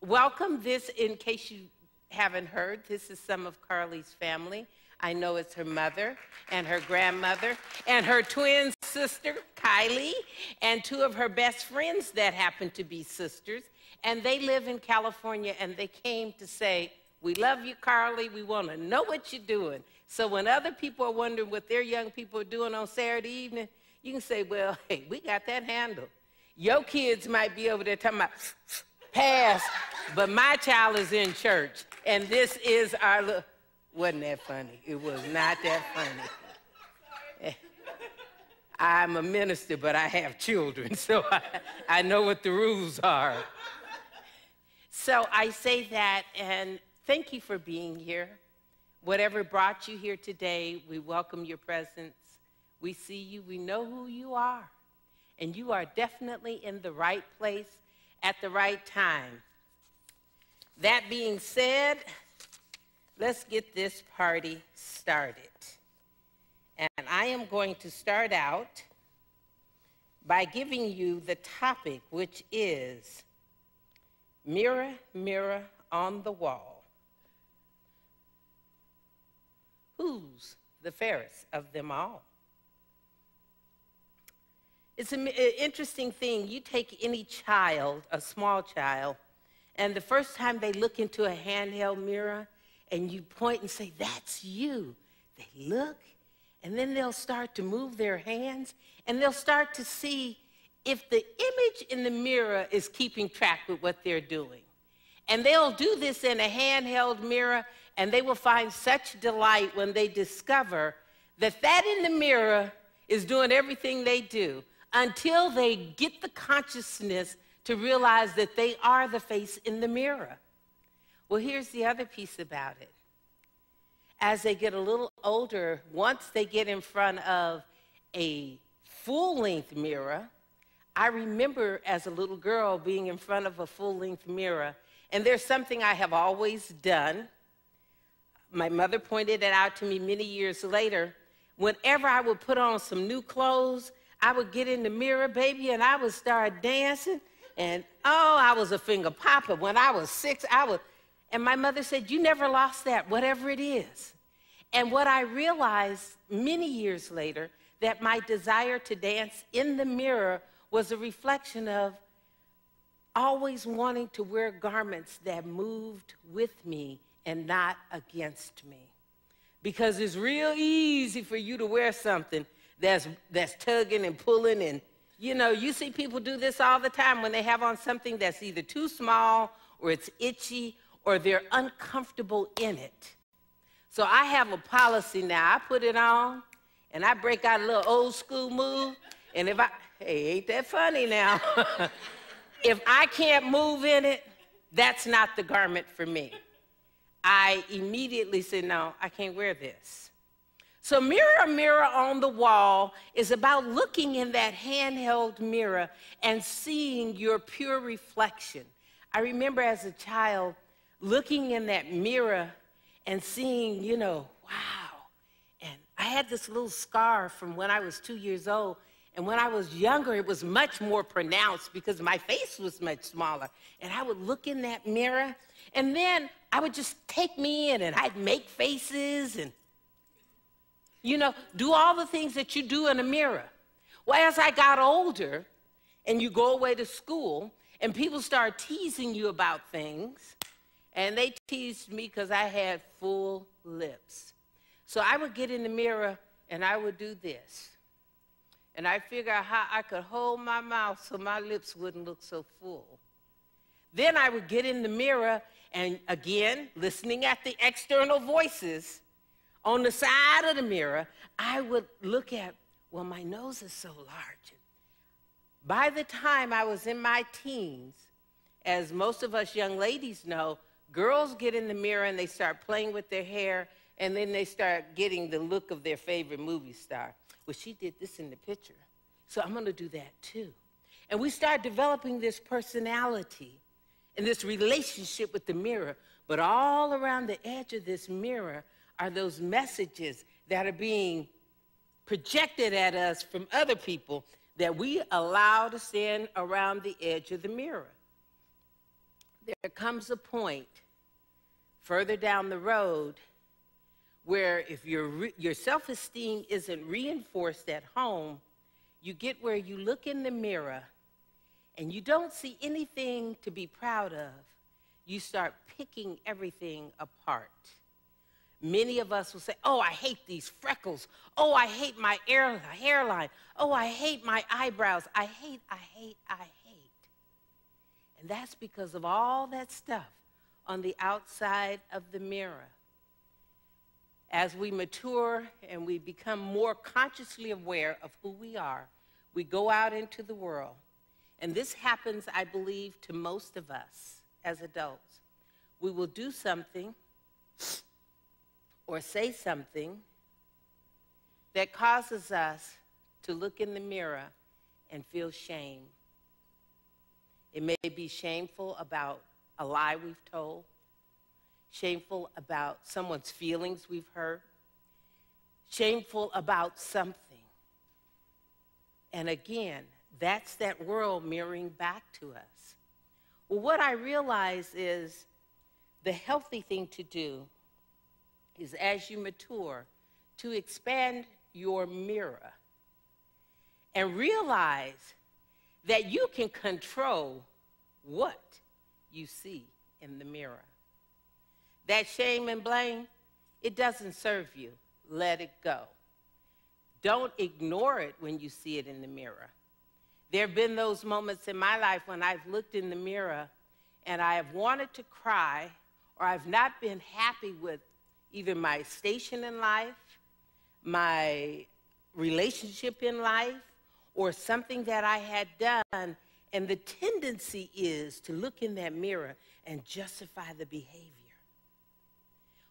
Welcome. This, in case you haven't heard, this is some of Carly's family. I know it's her mother and her grandmother and her twin sister, Kylie, and two of her best friends that happen to be sisters. And they live in California, and they came to say, we love you, Carly. We want to know what you're doing. So when other people are wondering what their young people are doing on Saturday evening, you can say, well, hey, we got that handled. Your kids might be over there talking about pass, but my child is in church, and this is our little... Wasn't that funny? It was not that funny. I'm a minister, but I have children, so I know what the rules are. So I say that, and thank you for being here. Whatever brought you here today, we welcome your presence. We see you, we know who you are, and you are definitely in the right place at the right time. That being said, let's get this party started. And I am going to start out by giving you the topic, which is Mirror, Mirror on the Wall. Who's the fairest of them all? It's an interesting thing. You take any child, a small child, and the first time they look into a handheld mirror and you point and say, that's you. They look, and then they'll start to move their hands, and they'll start to see if the image in the mirror is keeping track with what they're doing. And they'll do this in a handheld mirror, and they will find such delight when they discover that that in the mirror is doing everything they do, until they get the consciousness to realize that they are the face in the mirror. Well, here's the other piece about it. As they get a little older, once they get in front of a full-length mirror, I remember as a little girl being in front of a full-length mirror, and there's something I have always done. My mother pointed it out to me many years later. Whenever I would put on some new clothes, I would get in the mirror, baby, and I would start dancing. And, oh, I was a finger popper. When I was 6, and my mother said, you never lost that, whatever it is. And what I realized many years later, that my desire to dance in the mirror was a reflection of always wanting to wear garments that moved with me and not against me. Because it's real easy for you to wear something that's tugging and pulling, and you know, you see people do this all the time when they have on something that's either too small or it's itchy or they're uncomfortable in it. So I have a policy now. I put it on and I break out a little old school move, and if hey, ain't that funny now? If I can't move in it, that's not the garment for me. I immediately say, no, I can't wear this. So Mirror, Mirror on the Wall is about looking in that handheld mirror and seeing your pure reflection. I remember as a child looking in that mirror and seeing, you know, wow. And I had this little scar from when I was 2 years old. And when I was younger, it was much more pronounced because my face was much smaller. And I would look in that mirror, and then I would just take me in, and I'd make faces and, you know, do all the things that you do in a mirror. Well, as I got older, and you go away to school, and people start teasing you about things, and they teased me because I had full lips. So I would get in the mirror, and I would do this. And I figure out how I could hold my mouth so my lips wouldn't look so full. Then I would get in the mirror, and again, listening at the external voices, on the side of the mirror, I would look at, well, my nose is so large. By the time I was in my teens, as most of us young ladies know, girls get in the mirror and they start playing with their hair, and then they start getting the look of their favorite movie star. Well, she did this in the picture, so I'm going to do that too. And we start developing this personality and this relationship with the mirror, but all around the edge of this mirror are those messages that are being projected at us from other people that we allow to stand around the edge of the mirror. There comes a point further down the road where if your self-esteem isn't reinforced at home, you get where you look in the mirror and you don't see anything to be proud of. You start picking everything apart. Many of us will say, oh, I hate these freckles. Oh, I hate my hairline. Oh, I hate my eyebrows. I hate. And that's because of all that stuff on the outside of the mirror. As we mature and we become more consciously aware of who we are, we go out into the world. And this happens, I believe, to most of us as adults. We will do something or say something that causes us to look in the mirror and feel shame. It may be shameful about a lie we've told, shameful about someone's feelings we've hurt, shameful about something. And again, that's that world mirroring back to us. Well, what I realize is the healthy thing to do is, as you mature, to expand your mirror and realize that you can control what you see in the mirror. That shame and blame, it doesn't serve you. Let it go. Don't ignore it when you see it in the mirror. There have been those moments in my life when I've looked in the mirror and I have wanted to cry, or I've not been happy with either my station in life, my relationship in life, or something that I had done. And the tendency is to look in that mirror and justify the behavior.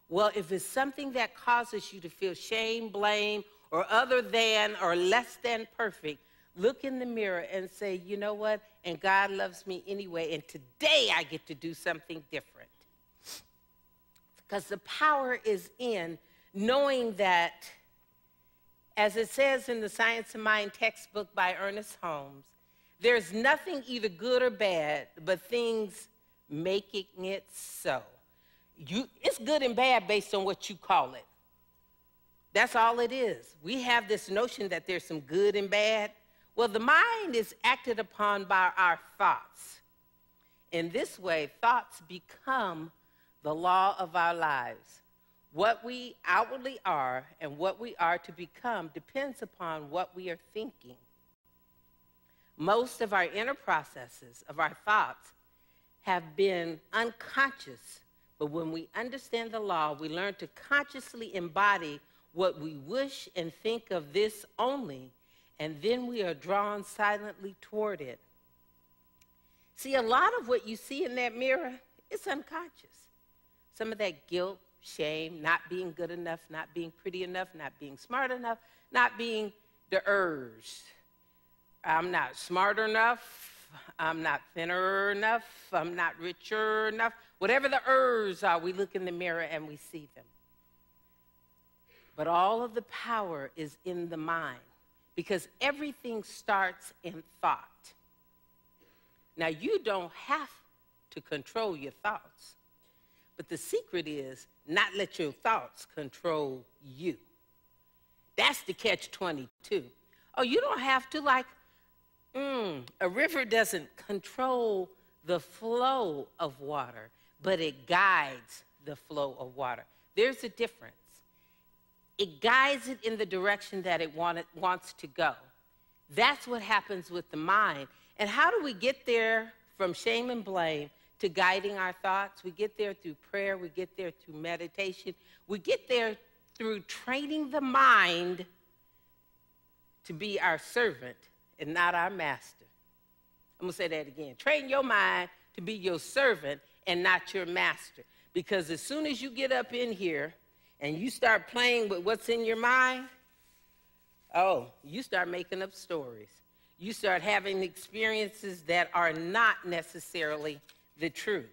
Well, if it's something that causes you to feel shame, blame, or other than or less than perfect, look in the mirror and say, you know what? And God loves me anyway, and today I get to do something different. Because the power is in knowing that, as it says in the Science of Mind textbook by Ernest Holmes, there's nothing either good or bad, but things making it so. It's good and bad based on what you call it. That's all it is. We have this notion that there's some good and bad. Well, the mind is acted upon by our thoughts. In this way, thoughts become the law of our lives. What we outwardly are and what we are to become depends upon what we are thinking. Most of our inner processes of our thoughts have been unconscious, but when we understand the law, we learn to consciously embody what we wish and think of this only, and then we are drawn silently toward it. See, a lot of what you see in that mirror is unconscious. Some of that guilt, shame, not being good enough, not being pretty enough, not being smart enough, not being the urge. I'm not smart enough, I'm not thinner enough, I'm not richer enough. Whatever the urges are, we look in the mirror and we see them. But all of the power is in the mind, because everything starts in thought. Now, you don't have to control your thoughts, but the secret is not let your thoughts control you. That's the catch-22. Oh, you don't have to, like, a river doesn't control the flow of water, but it guides the flow of water. There's a difference. It guides it in the direction that it wants to go. That's what happens with the mind. And how do we get there from shame and blame to guiding our thoughts? We get there through prayer. We get there through meditation. We get there through training the mind to be our servant and not our master. I'm going to say that again. Train your mind to be your servant and not your master. Because as soon as you get up in here and you start playing with what's in your mind, oh, you start making up stories. You start having experiences that are not necessarily the truth.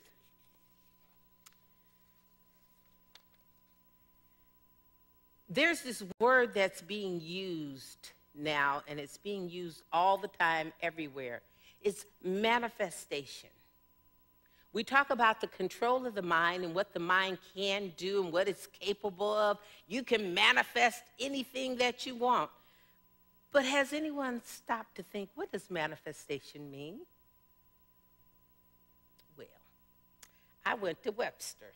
There's this word that's being used now, and it's being used all the time, everywhere. It's manifestation. We talk about the control of the mind and what the mind can do and what it's capable of. You can manifest anything that you want. But has anyone stopped to think, what does manifestation mean? Well, I went to Webster.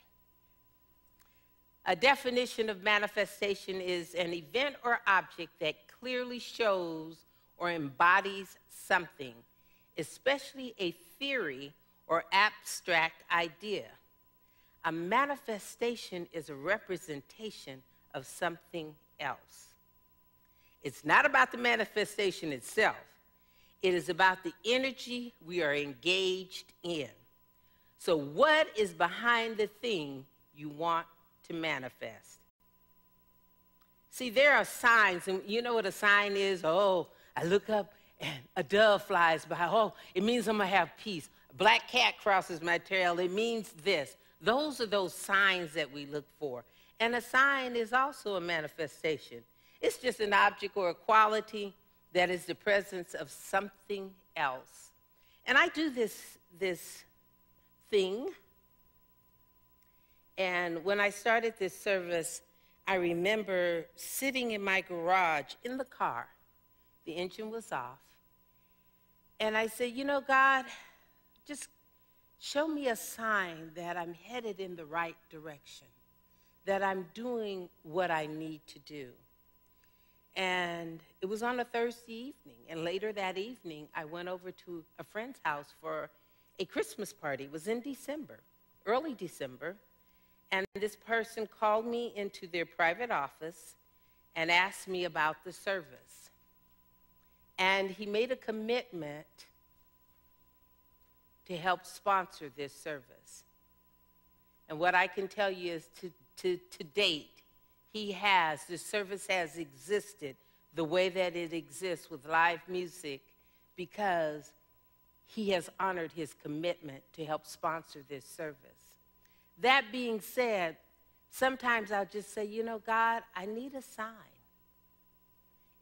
A definition of manifestation is an event or object that clearly shows or embodies something, especially a theory or abstract idea. A manifestation is a representation of something else. It's not about the manifestation itself. It is about the energy we are engaged in. So what is behind the thing you want to manifest? See, there are signs, and you know what a sign is? Oh, I look up and a dove flies by. Oh, it means I'm going to have peace. A black cat crosses my trail. It means this. Those are those signs that we look for. And a sign is also a manifestation. It's just an object or a quality that is the presence of something else. And I do this thing. And when I started this service, I remember sitting in my garage in the car. The engine was off. And I said, you know, God, just show me a sign that I'm headed in the right direction, that I'm doing what I need to do. And it was on a Thursday evening. And later that evening, I went over to a friend's house for a Christmas party. It was in December, early December. And this person called me into their private office and asked me about the service. And he made a commitment to help sponsor this service. And what I can tell you is to date, this service has existed the way that it exists with live music because he has honored his commitment to help sponsor this service. That being said, sometimes I'll just say, you know, God, I need a sign.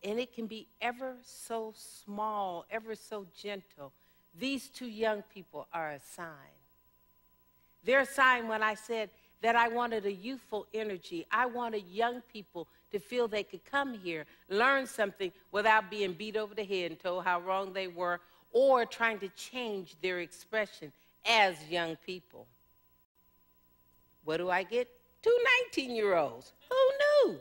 And it can be ever so small, ever so gentle. These two young people are a sign. They're a sign when I said that I wanted a youthful energy. I wanted young people to feel they could come here, learn something without being beat over the head and told how wrong they were or trying to change their expression as young people. What do I get? 2 19-year-olds. Who knew?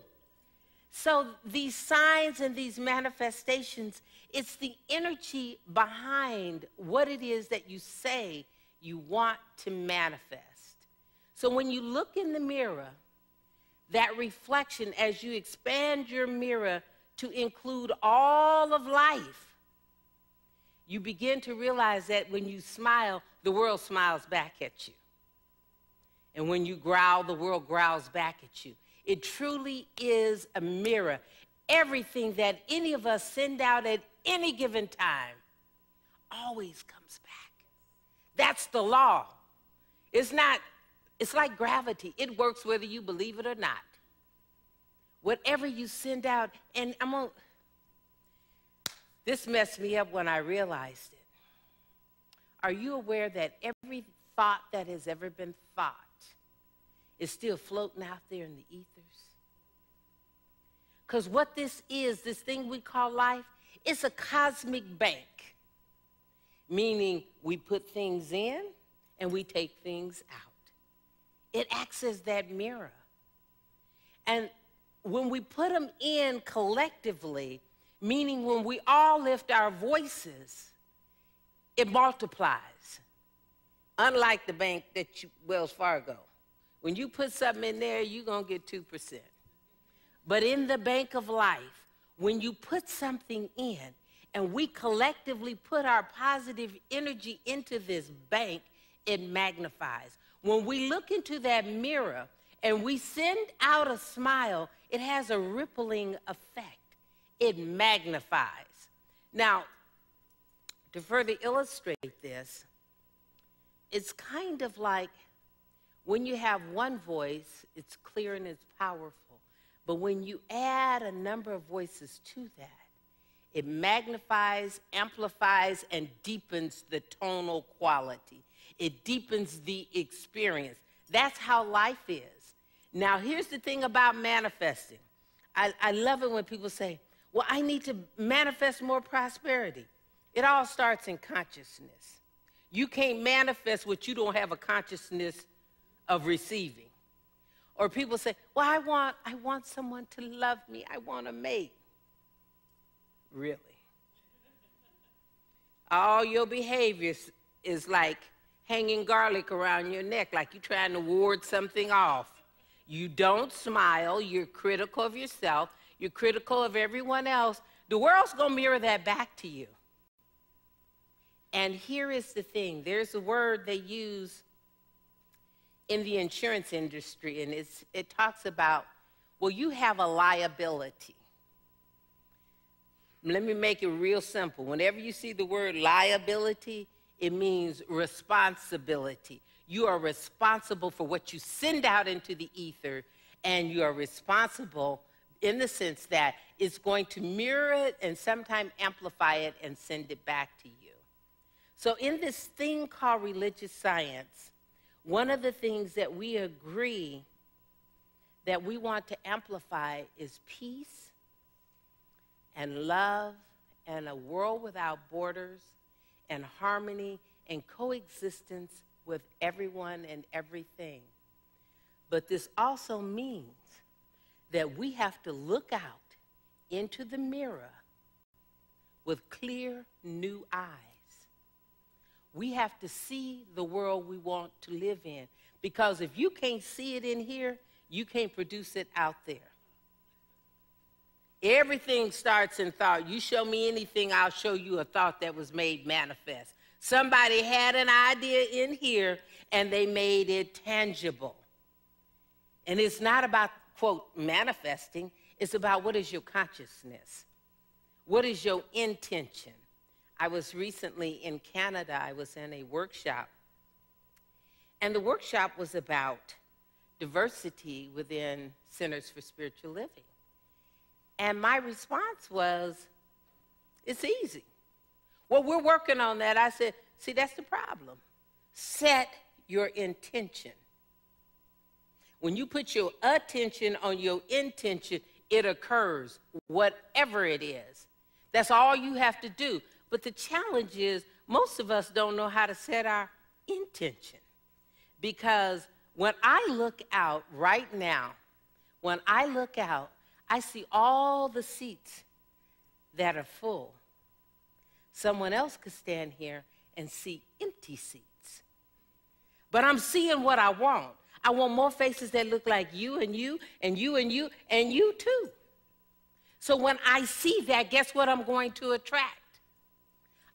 So these signs and these manifestations, it's the energy behind what it is that you say you want to manifest. So when you look in the mirror, that reflection, as you expand your mirror to include all of life, you begin to realize that when you smile, the world smiles back at you. And when you growl, the world growls back at you. It truly is a mirror. Everything that any of us send out at any given time always comes back. That's the law. It's like gravity. It works whether you believe it or not. Whatever you send out, and this messed me up when I realized it. Are you aware that every thought that has ever been thought is still floating out there in the ethers? Because what this is, this thing we call life, it's a cosmic bank, meaning we put things in and we take things out. It acts as that mirror. And when we put them in collectively, meaning when we all lift our voices, it multiplies. Unlike the bank Wells Fargo. When you put something in there, you're going to get 2%. But in the bank of life, when you put something in and we collectively put our positive energy into this bank, it magnifies. When we look into that mirror and we send out a smile, it has a rippling effect. It magnifies. Now, to further illustrate this, it's kind of like when you have one voice, it's clear and it's powerful. But when you add a number of voices to that, it magnifies, amplifies, and deepens the tonal quality. It deepens the experience. That's how life is. Now, here's the thing about manifesting. I love it when people say, well, I need to manifest more prosperity. It all starts in consciousness. You can't manifest what you don't have a consciousness of receiving. Or people say, well, I want someone to love me. I want a mate. Really? All your behaviors is like hanging garlic around your neck, like you're trying to ward something off. You don't smile. You're critical of yourself. You're critical of everyone else. The world's going to mirror that back to you. And here is the thing. There's a word they use in the insurance industry, and it talks about, well, you have a liability. Let me make it real simple. Whenever you see the word liability, it means responsibility. You are responsible for what you send out into the ether, and you are responsible in the sense that it's going to mirror it and sometimes amplify it and send it back to you. So in this thing called religious science, one of the things that we agree that we want to amplify is peace and love and a world without borders and harmony and coexistence with everyone and everything. But this also means that we have to look out into the mirror with clear new eyes. We have to see the world we want to live in, because if you can't see it in here, you can't produce it out there. Everything starts in thought. You show me anything, I'll show you a thought that was made manifest. Somebody had an idea in here, and they made it tangible. And it's not about, quote, manifesting. It's about what is your consciousness? What is your intention? I was recently in Canada. I was in a workshop. And the workshop was about diversity within Centers for Spiritual Living. And my response was, it's easy. Well, we're working on that. I said, see, that's the problem. Set your intention. When you put your attention on your intention, it occurs, whatever it is. That's all you have to do. But the challenge is, most of us don't know how to set our intention. Because when I look out right now, when I look out, I see all the seats that are full. Someone else could stand here and see empty seats. But I'm seeing what I want. I want more faces that look like you and you and you and you and you too. So when I see that, guess what I'm going to attract?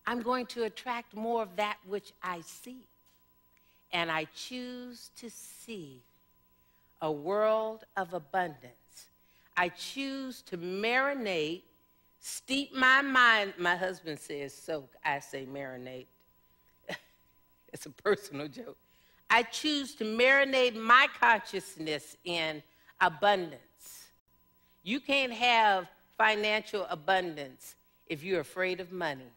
I'm going to attract more of that which I see. And I choose to see a world of abundance. I choose to marinate, steep my mind. My husband says soak, I say marinate. It's a personal joke. I choose to marinate my consciousness in abundance. You can't have financial abundance if you're afraid of money,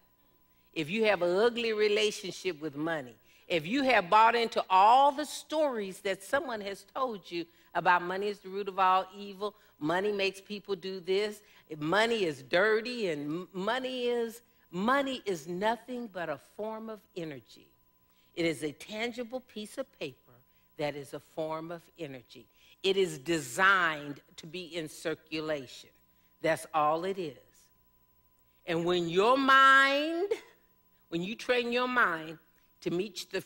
if you have an ugly relationship with money, if you have bought into all the stories that someone has told you about money is the root of all evil, money makes people do this, money is dirty, and money is nothing but a form of energy. It is a tangible piece of paper that is a form of energy. It is designed to be in circulation. That's all it is. And when you train your mind to match the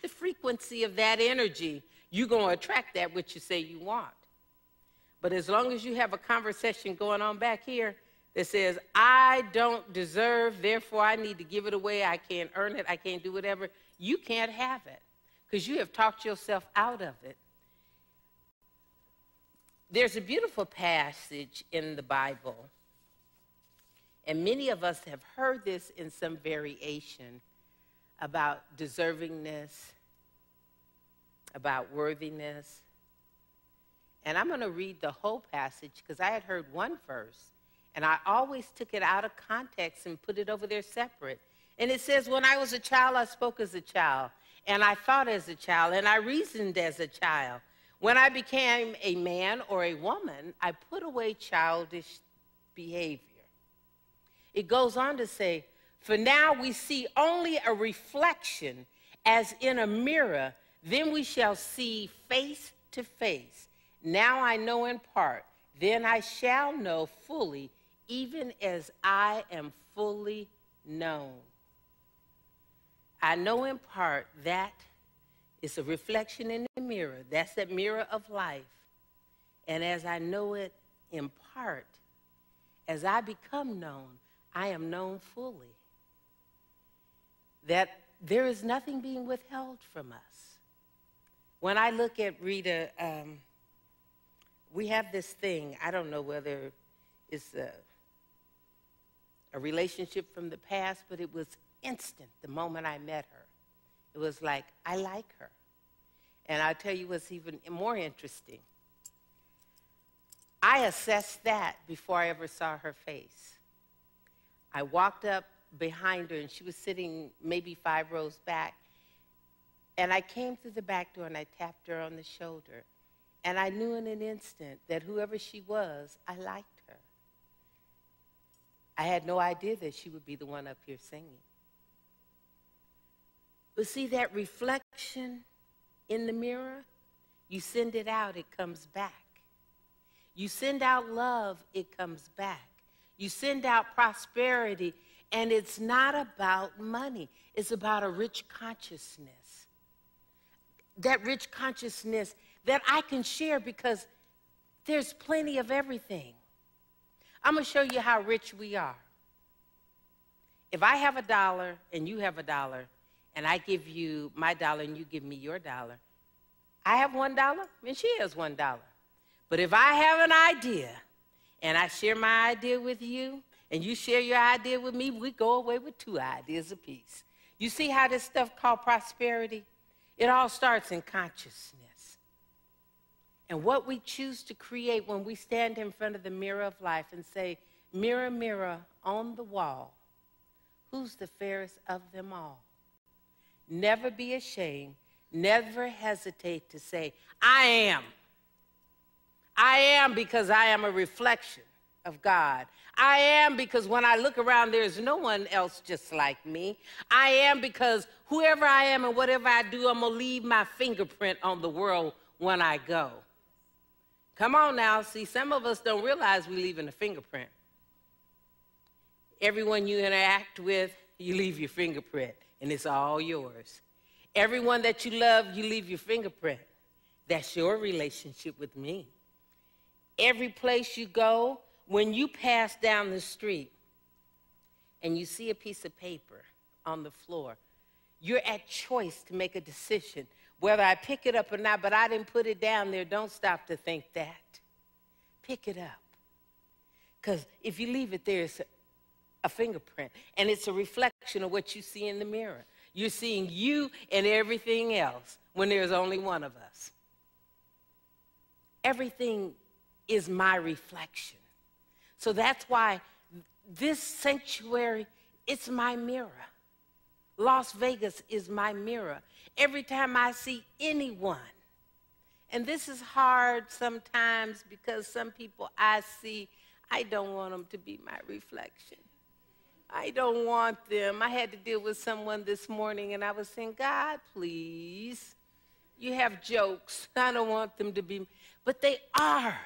frequency of that energy, you're going to attract that which you say you want. But as long as you have a conversation going on back here that says, I don't deserve, therefore I need to give it away, I can't earn it, I can't do whatever, you can't have it because you have talked yourself out of it. There's a beautiful passage in the Bible, and many of us have heard this in some variation about deservingness, about worthiness. And I'm going to read the whole passage because I had heard one verse, and I always took it out of context and put it over there separate. And it says, when I was a child, I spoke as a child. and I thought as a child, and I reasoned as a child. When I became a man or a woman, I put away childish behavior. It goes on to say, for now we see only a reflection as in a mirror, then we shall see face to face. Now I know in part, then I shall know fully, even as I am fully known. I know in part, that is a reflection in the mirror. That's that mirror of life. And as I know it in part, as I become known, I am known fully. That there is nothing being withheld from us. When I look at Rita, we have this thing, I don't know whether it's a relationship from the past, but it was instant the moment I met her. It was like, I like her. And I'll tell you what's even more interesting. I assessed that before I ever saw her face. I walked up behind her, and she was sitting maybe 5 rows back. And I came through the back door, and I tapped her on the shoulder. And I knew in an instant that whoever she was, I liked her. I had no idea that she would be the one up here singing. But see, that reflection in the mirror, you send it out, it comes back. You send out love, it comes back. You send out prosperity, and it's not about money. It's about a rich consciousness. That rich consciousness that I can share because there's plenty of everything. I'm going to show you how rich we are. If I have $1 and you have $1, and I give you my $1 and you give me your $1, I have $1 and she has $1. But if I have an idea and I share my idea with you and you share your idea with me, we go away with 2 ideas apiece. You see how this stuff called prosperity? It all starts in consciousness. And what we choose to create when we stand in front of the mirror of life and say, mirror, mirror on the wall, who's the fairest of them all? Never be ashamed. Never hesitate to say, I am. I am because I am a reflection of God. I am because when I look around, there's no one else just like me. I am because whoever I am and whatever I do, I'm going to leave my fingerprint on the world when I go. Come on now. See, some of us don't realize we're leaving a fingerprint. Everyone you interact with, you leave your fingerprint, and it's all yours. Everyone that you love, you leave your fingerprint. That's your relationship with me. Every place you go, when you pass down the street and you see a piece of paper on the floor, you're at choice to make a decision whether I pick it up or not, but I didn't put it down there. Don't stop to think that. Pick it up. Because if you leave it there, it's a fingerprint, and it's a reflection of what you see in the mirror. You're seeing you and everything else when there's only one of us. Everything is my reflection. So that's why this sanctuary, it's my mirror. Las Vegas is my mirror. Every time I see anyone, and this is hard sometimes because some people I see, I don't want them to be my reflection. I don't want them. I had to deal with someone this morning, and I was saying, God, please, you have jokes. I don't want them to be, but they are.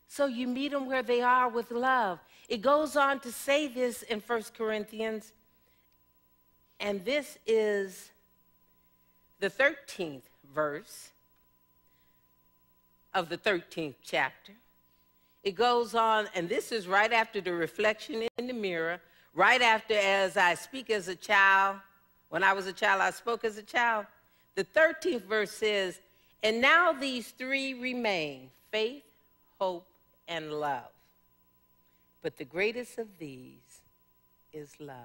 So you meet them where they are with love. It goes on to say this in 1 Corinthians, and this is the 13th verse of the 13th chapter. It goes on, and this is right after the reflection in the mirror, right after as I speak as a child. When I was a child, I spoke as a child. The 13th verse says, and now these 3 remain, faith, hope, and love. But the greatest of these is love.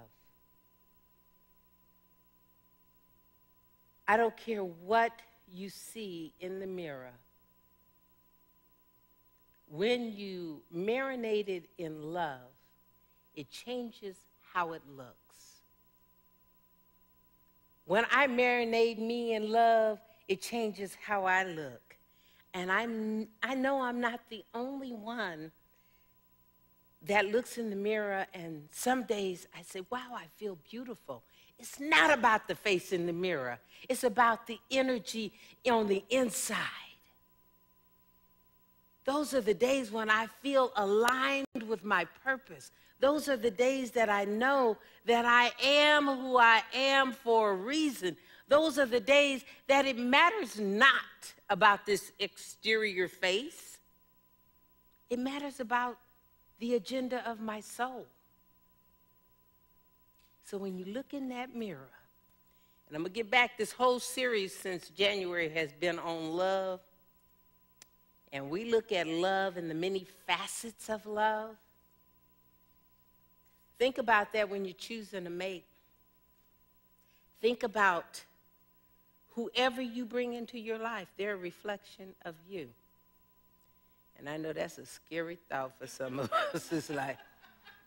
I don't care what you see in the mirror. When you marinate it in love, it changes how it looks. When I marinate me in love, it changes how I look. And I know I'm not the only one that looks in the mirror, and some days I say, wow, I feel beautiful. It's not about the face in the mirror. It's about the energy on the inside. Those are the days when I feel aligned with my purpose. Those are the days that I know that I am who I am for a reason. Those are the days that it matters not about this exterior face. It matters about the agenda of my soul. So when you look in that mirror, and I'm going to get back, this whole series since January has been on love. And we look at love and the many facets of love. Think about that when you're choosing a mate. Think about whoever you bring into your life, they're a reflection of you. And I know that's a scary thought for some of us. It's like,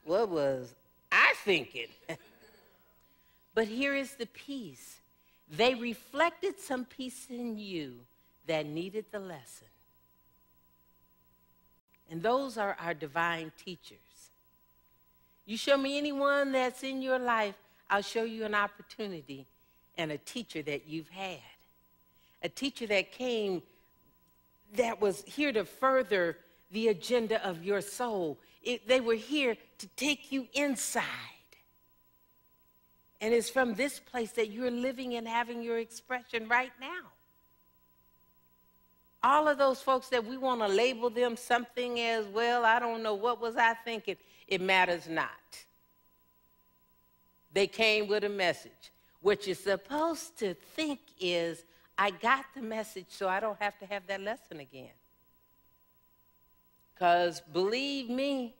what was I thinking? But here is the piece. They reflected some piece in you that needed the lesson. And those are our divine teachers. You show me anyone that's in your life, I'll show you an opportunity and a teacher that you've had. A teacher that came, that was here to further the agenda of your soul. They were here to take you inside. And it's from this place that you're living and having your expression right now. All of those folks that we want to label them something as, well, I don't know, what was I thinking? It matters not. They came with a message. What you're supposed to think is, I got the message so I don't have to have that lesson again. Because believe me,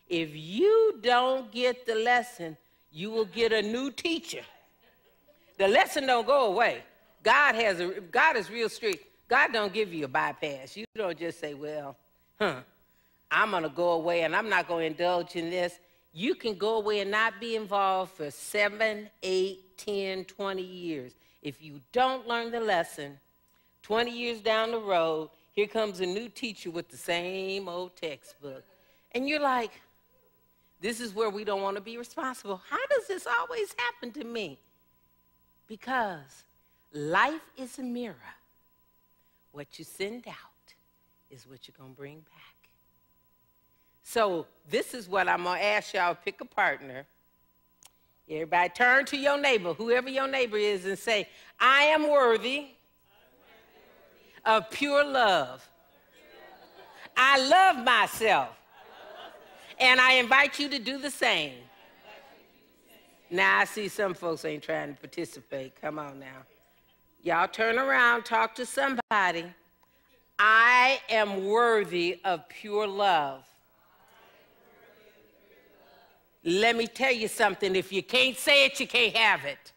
if you don't get the lesson, you will get a new teacher. The lesson don't go away. God is real strict. God don't give you a bypass. You don't just say, well, I'm going to go away and I'm not going to indulge in this. You can go away and not be involved for 7, 8, 10, 20 years. If you don't learn the lesson, 20 years down the road, here comes a new teacher with the same old textbook. And you're like, this is where we don't want to be responsible. How does this always happen to me? Because life is a mirror. What you send out is what you're going to bring back. So this is what I'm going to ask y'all to pick a partner. Everybody turn to your neighbor, whoever your neighbor is, and say, I am worthy of pure love. I love myself. And I invite you to do the same. Now, I see some folks ain't trying to participate. Come on now. Y'all turn around, talk to somebody. I am worthy of pure love. Let me tell you something. If you can't say it, you can't have it.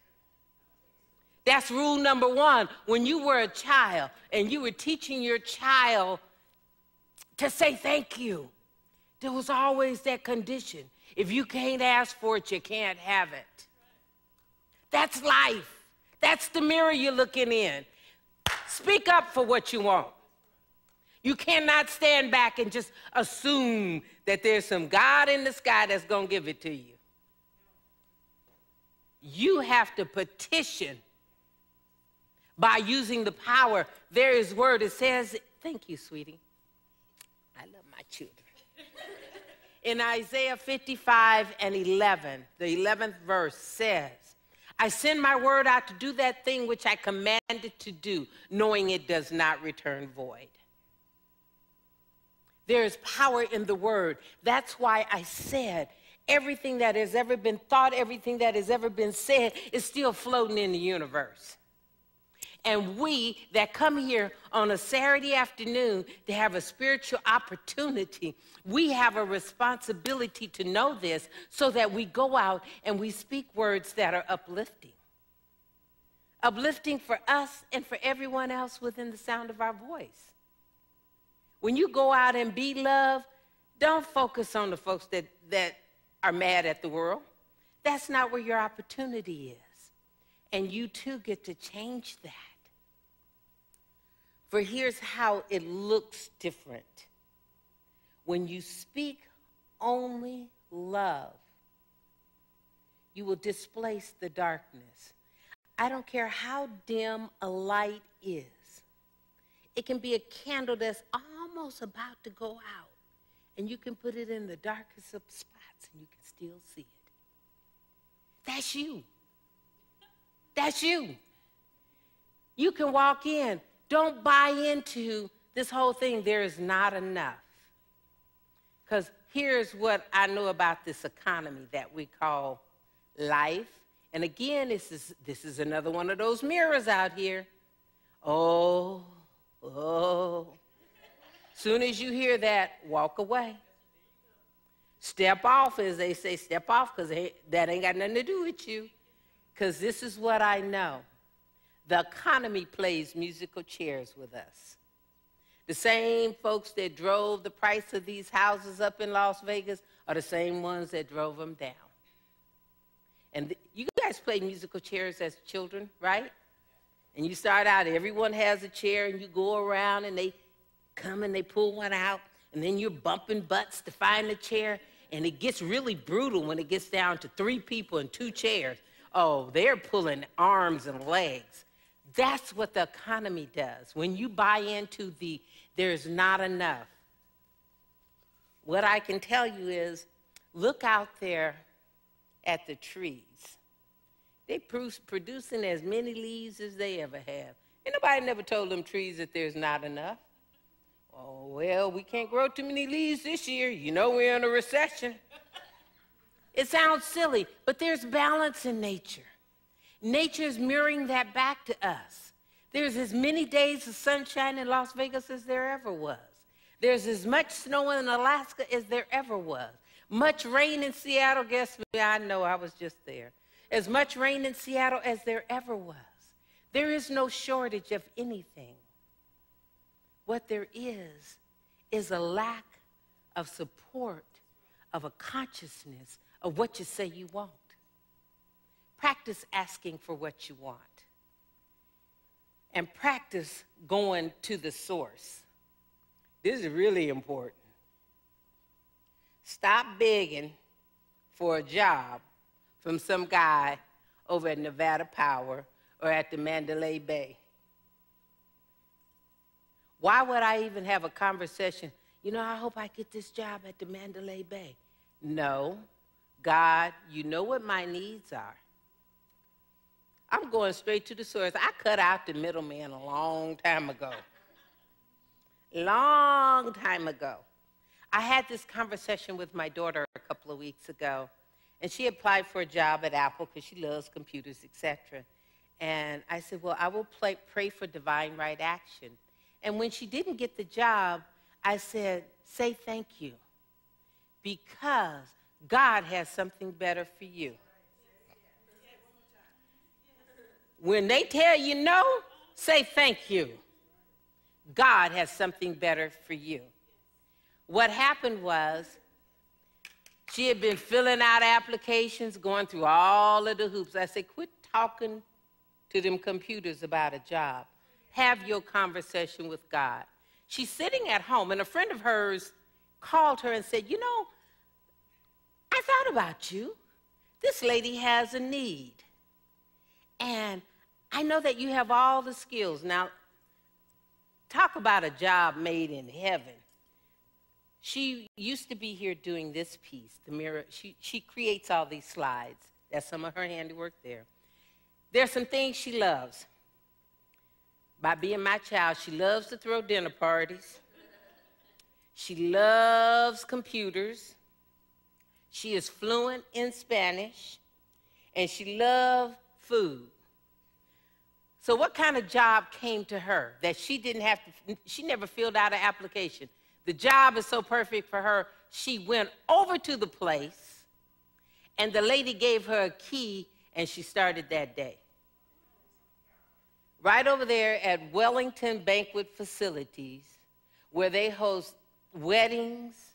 That's rule number one. When you were a child and you were teaching your child to say thank you, there was always that condition. If you can't ask for it, you can't have it. That's life. That's the mirror you're looking in. Speak up for what you want. You cannot stand back and just assume that there's some God in the sky that's going to give it to you. You have to petition by using the power. There is word. It says, thank you, sweetie. I love my children. In Isaiah 55:11, the 11th verse says, I send my word out to do that thing which I commanded to do, knowing it does not return void. There is power in the word. That's why I said everything that has ever been thought, everything that has ever been said is still floating in the universe. And we that come here on a Saturday afternoon to have a spiritual opportunity, we have a responsibility to know this so that we go out and we speak words that are uplifting. Uplifting for us and for everyone else within the sound of our voice. When you go out and be love, don't focus on the folks that are mad at the world. That's not where your opportunity is. And you too get to change that. For here's how it looks different. When you speak only love, you will displace the darkness. I don't care how dim a light is. It can be a candle that's almost about to go out, and you can put it in the darkest of spots, and you can still see it. That's you. That's you. You can walk in. Don't buy into this whole thing, there is not enough. Because here's what I know about this economy that we call life. And again, this is another one of those mirrors out here. Oh. Soon as you hear that, walk away. Step off, as they say, step off, because that ain't got nothing to do with you. Because this is what I know. The economy plays musical chairs with us. The same folks that drove the price of these houses up in Las Vegas are the same ones that drove them down. And you guys played musical chairs as children, right? And you start out, everyone has a chair, and you go around, and they come and they pull one out, and then you're bumping butts to find the chair, and it gets really brutal when it gets down to 3 people and 2 chairs. Oh, they're pulling arms and legs. That's what the economy does. When you buy into the there's not enough, what I can tell you is look out there at the trees. They're producing as many leaves as they ever have. Ain't nobody never told them trees that there's not enough. Oh, well, we can't grow too many leaves this year. You know we're in a recession. It sounds silly, but there's balance in nature. Nature is mirroring that back to us. There's as many days of sunshine in Las Vegas as there ever was. There's as much snow in Alaska as there ever was. Much rain in Seattle, guess me, I know, I was just there. As much rain in Seattle as there ever was. There is no shortage of anything. What there is a lack of support, of a consciousness of what you say you want. Practice asking for what you want. And practice going to the source. This is really important. Stop begging for a job from some guy over at Nevada Power or at the Mandalay Bay. Why would I even have a conversation? You know, I hope I get this job at the Mandalay Bay. No. God, you know what my needs are. I'm going straight to the source. I cut out the middleman a long time ago. Long time ago. I had this conversation with my daughter a couple of weeks ago, and she applied for a job at Apple because she loves computers, etc. And I said, well, I will pray for divine right action. And when she didn't get the job, I said, say thank you, because God has something better for you. When they tell you no, say thank you. God has something better for you. What happened was she had been filling out applications, going through all of the hoops. I said, quit talking to them computers about a job. Have your conversation with God. She's sitting at home, and a friend of hers called her and said, you know, I thought about you. This lady has a need. And I know that you have all the skills. Now, talk about a job made in heaven. She used to be here doing this piece, the mirror. She creates all these slides. That's some of her handiwork there. There's some things she loves. By being my child, she loves to throw dinner parties. She loves computers. She is fluent in Spanish. And she loves food. So what kind of job came to her that she didn't have to, she never filled out an application. The job is so perfect for her, she went over to the place, and the lady gave her a key, and she started that day. Right over there at Wellington Banquet Facilities, where they host weddings,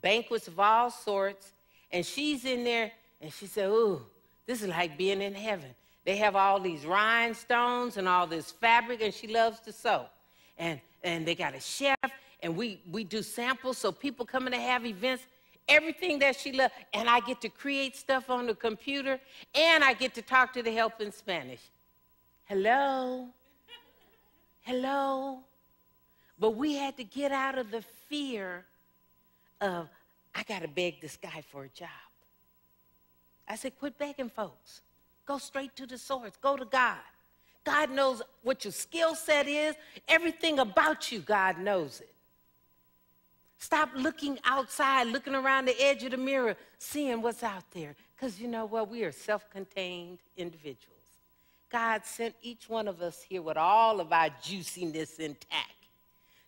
banquets of all sorts, and she's in there, and she said, ooh, this is like being in heaven. They have all these rhinestones and all this fabric, and she loves to sew. And they got a chef, and we do samples, so people coming to have events, everything that she loves. And I get to create stuff on the computer, and I get to talk to the help in Spanish. Hello? Hello? But we had to get out of the fear of, I got to beg this guy for a job. I said, quit begging folks. Go straight to the source. Go to God. God knows what your skill set is. Everything about you, God knows it. Stop looking outside, looking around the edge of the mirror, seeing what's out there. Because you know what? We are self-contained individuals. God sent each one of us here with all of our juiciness intact.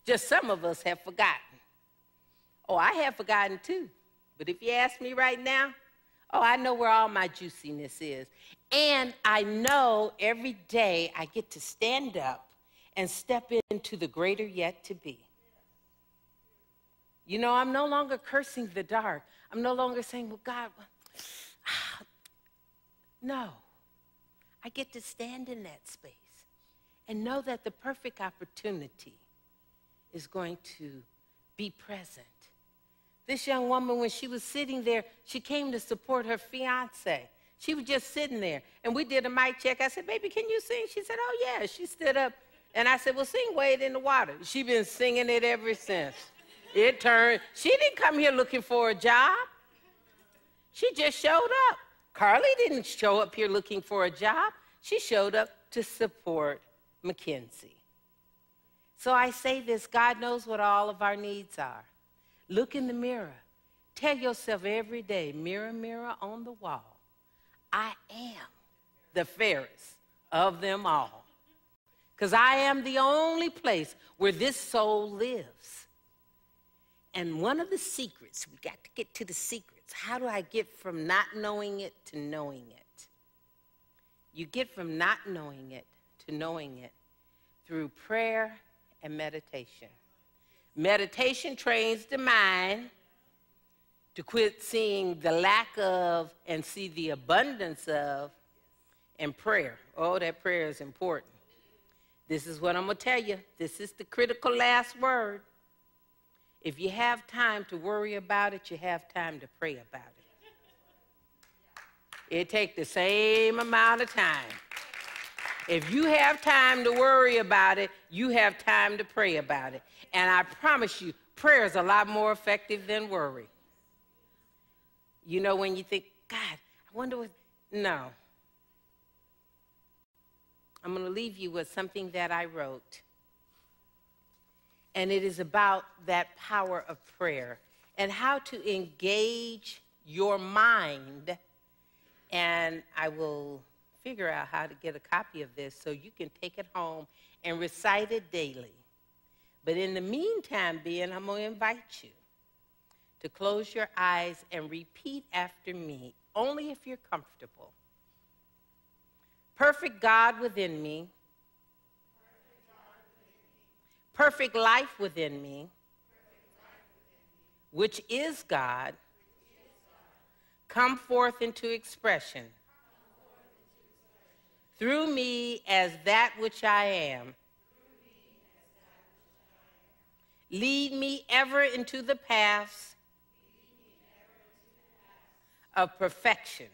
Just some of us have forgotten. Oh, I have forgotten too. But if you ask me right now, oh, I know where all my juiciness is. And I know every day I get to stand up and step into the greater yet to be. You know, I'm no longer cursing the dark. I'm no longer saying, well, God, no. I get to stand in that space and know that the perfect opportunity is going to be present. This young woman, when she was sitting there, she came to support her fiance. She was just sitting there, and we did a mic check. I said, baby, can you sing? She said, oh, yeah. She stood up, and I said, well, sing Wade in the Water. She been singing it ever since. It turned. She didn't come here looking for a job. She just showed up. Carly didn't show up here looking for a job. She showed up to support Mackenzie. So I say this, God knows what all of our needs are. Look in the mirror. Tell yourself every day, mirror, mirror on the wall, I am the fairest of them all. Because I am the only place where this soul lives. And one of the secrets, we got to get to the secrets. How do I get from not knowing it to knowing it? You get from not knowing it to knowing it through prayer and meditation. Meditation trains the mind to quit seeing the lack of and see the abundance of, and prayer. Oh, that prayer is important. This is what I'm going to tell you. This is the critical last word. If you have time to worry about it, you have time to pray about it. It takes the same amount of time. If you have time to worry about it, you have time to pray about it. And I promise you, prayer is a lot more effective than worry. You know, when you think, God, I wonder what, no. I'm going to leave you with something that I wrote. And it is about that power of prayer and how to engage your mind. And I will figure out how to get a copy of this so you can take it home and recite it daily. But in the meantime, I'm going to invite you to close your eyes and repeat after me, only if you're comfortable. Perfect God within me. Perfect life within me, which is God, come forth into expression through me as that which I am. Lead me ever into the paths of perfection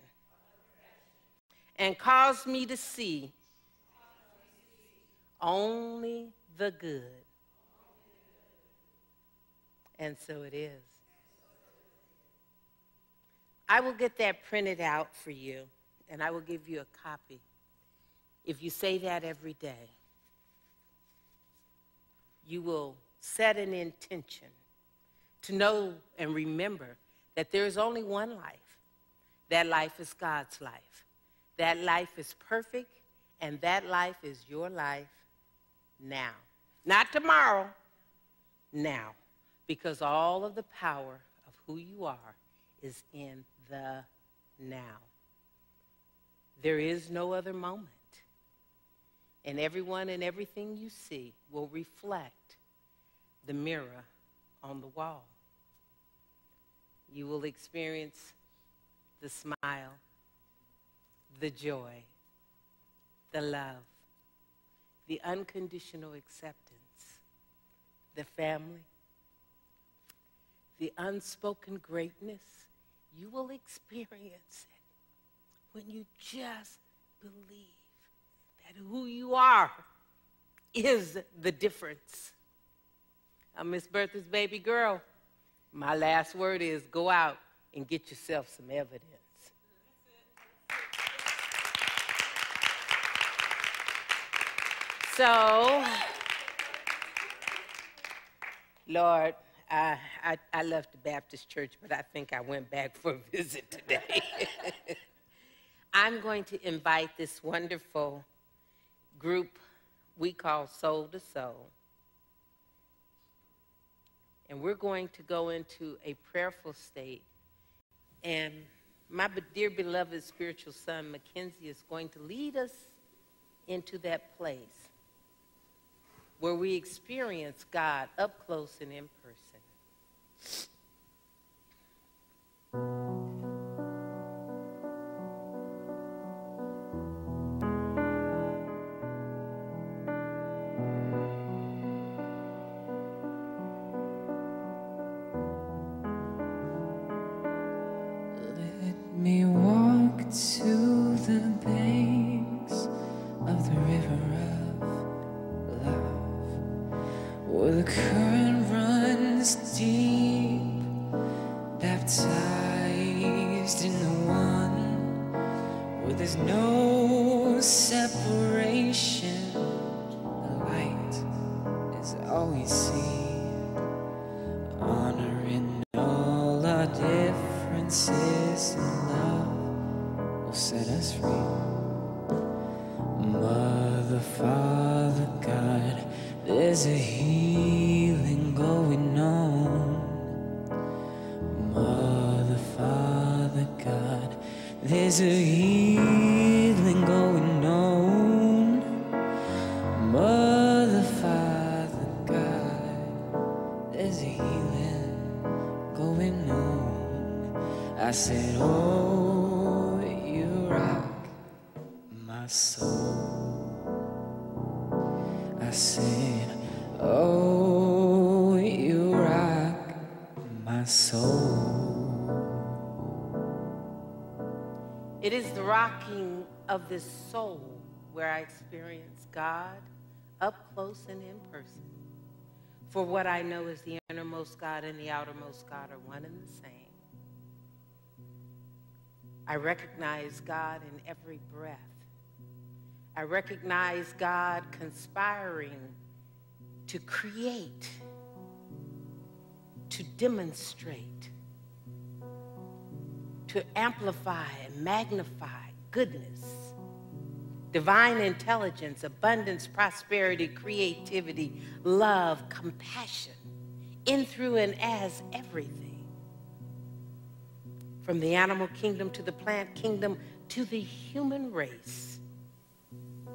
and cause me to see only the good. And so it is. I will get that printed out for you, and I will give you a copy. If you say that every day, you will set an intention to know and remember that there is only one life. That life is God's life. That life is perfect, and that life is your life now. Not tomorrow, now. Because all of the power of who you are is in the now. There is no other moment. And everyone and everything you see will reflect the mirror on the wall. You will experience the smile, the joy, the love, the unconditional acceptance, the family, the unspoken greatness. You will experience it when you just believe that who you are is the difference. I'm Miss Bertha's baby girl. My last word is go out and get yourself some evidence. So, Lord, I left the Baptist church, but I think I went back for a visit today. I'm going to invite this wonderful group we call Soul to Soul. And we're going to go into a prayerful state. And my dear beloved spiritual son, Mackenzie, is going to lead us into that place where we experience God up close and in person. Let me walk to the banks of the river of love, where the current runs deep, baptized in the one, where there's no separation. The light is all we see, honoring all our differences, and love will set us free. Mother, Father, God, there's a healing going on. Mother, Father, God, there's a healing going on. Mother, Father, God, there's a healing going on. I said, oh, you rock my soul. I said, oh, you rock my soul. It is the rocking of this soul where I experience God up close and in person. For what I know is the innermost God and the outermost God are one and the same. I recognize God in every breath. I recognize God conspiring to create, to demonstrate, to amplify and magnify goodness, divine intelligence, abundance, prosperity, creativity, love, compassion, in, through, and as everything. From the animal kingdom to the plant kingdom to the human race,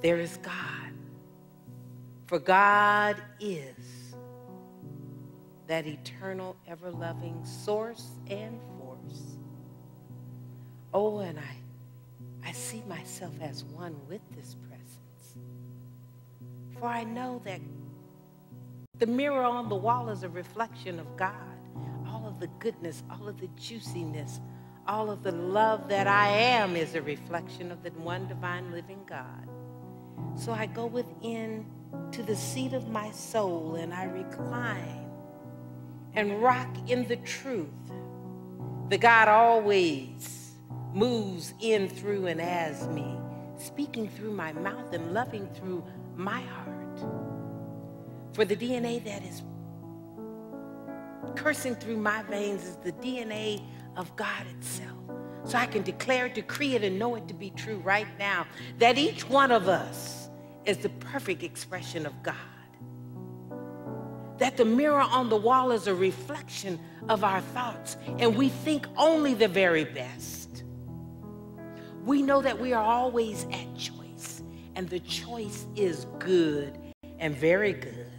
there is God. For God is that eternal, ever-loving source and force. Oh, and I see myself as one with this presence. For I know that the mirror on the wall is a reflection of God. All of the goodness, all of the juiciness, all of the love that I am is a reflection of the one divine living God. So I go within to the seat of my soul and I recline and rock in the truth. The God always moves in, through, and as me, speaking through my mouth and loving through my heart. For the DNA that is coursing through my veins is the DNA of God itself. So I can declare, decree it, and know it to be true right now, that each one of us is the perfect expression of God. That the mirror on the wall is a reflection of our thoughts, and we think only the very best. We know that we are always at choice, and the choice is good and very good.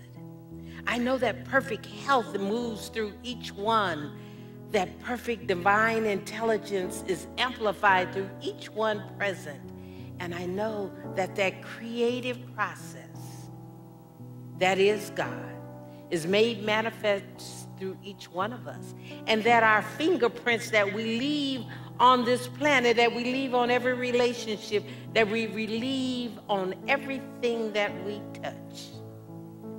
I know that perfect health moves through each one, that perfect divine intelligence is amplified through each one present, And I know that that creative process that is God is made manifest through each one of us. And that our fingerprints that we leave on this planet, that we leave on every relationship, that we leave on everything that we touch,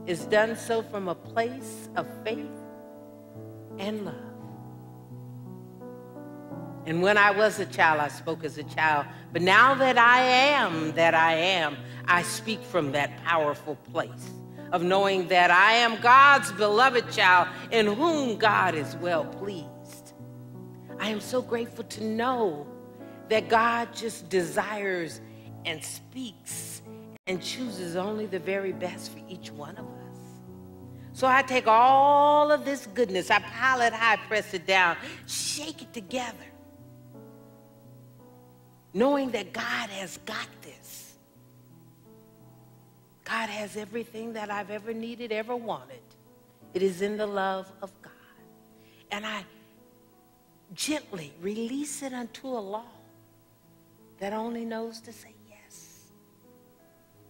is done so from a place of faith and love. And when I was a child, I spoke as a child. But now that I am, I speak from that powerful place of knowing that I am God's beloved child in whom God is well pleased. I am so grateful to know that God just desires and speaks and chooses only the very best for each one of us. So I take all of this goodness, I pile it high, press it down, shake it together, knowing that God has got this. God has everything that I've ever needed, ever wanted. It is in the love of God. And I gently release it unto a law that only knows to say yes.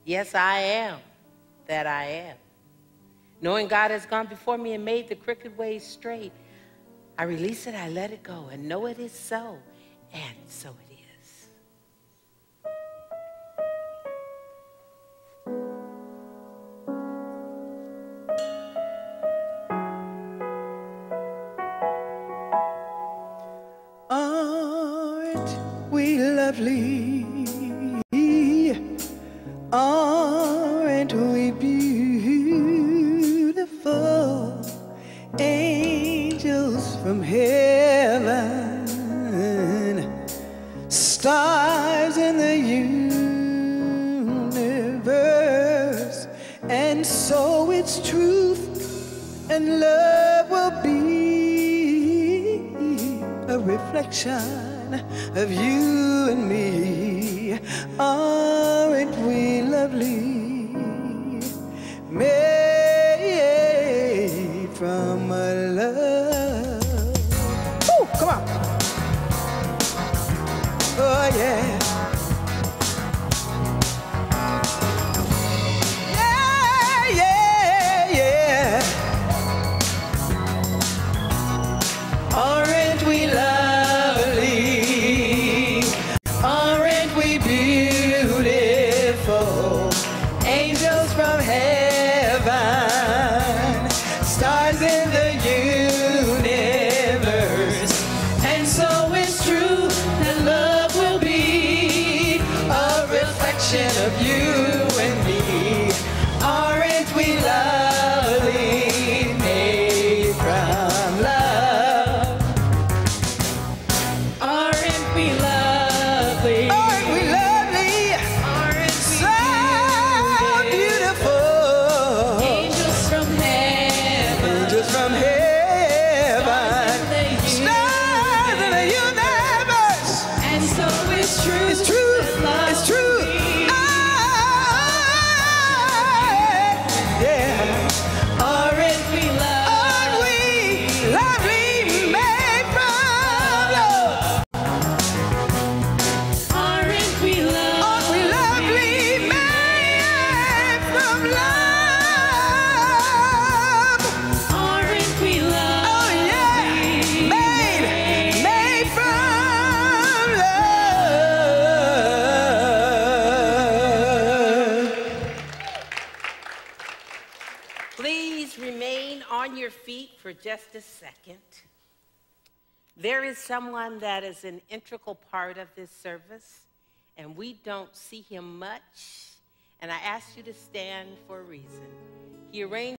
Yes, I am that I am. Knowing God has gone before me and made the crooked ways straight, I release it, I let it go, and know it is so, and so it is. Aren't we lovely? Aren't we beautiful? Angels from heaven, stars in the universe. And so it's truth and love will be a reflection of you and me. Aren't we lovely? Made from a love. Woo, come on. Oh yeah. Yeah, yeah, yeah. Aren't we lovely? Aren't we beautiful? Angels from heaven, stars in the universe. And so it's true that love will be a reflection of you and me. Aren't we lovely? Made from love. Aren't we lovely? Aren't we lovely? Aren't we so beautiful? Angels from heaven. Angels from heaven. Stars in the universe. And so it's true. It's true. It's true. Yeah. Aren't we lovely? Aren't we lovely? Made from love. Aren't we lovely? Aren't we lovely? Made from love. Aren't we lovely? Oh yeah, made from love. Please remain on your feet for just a second. There is someone that is an integral part of this service, and we don't see him much. And I ask you to stand for a reason. He arranged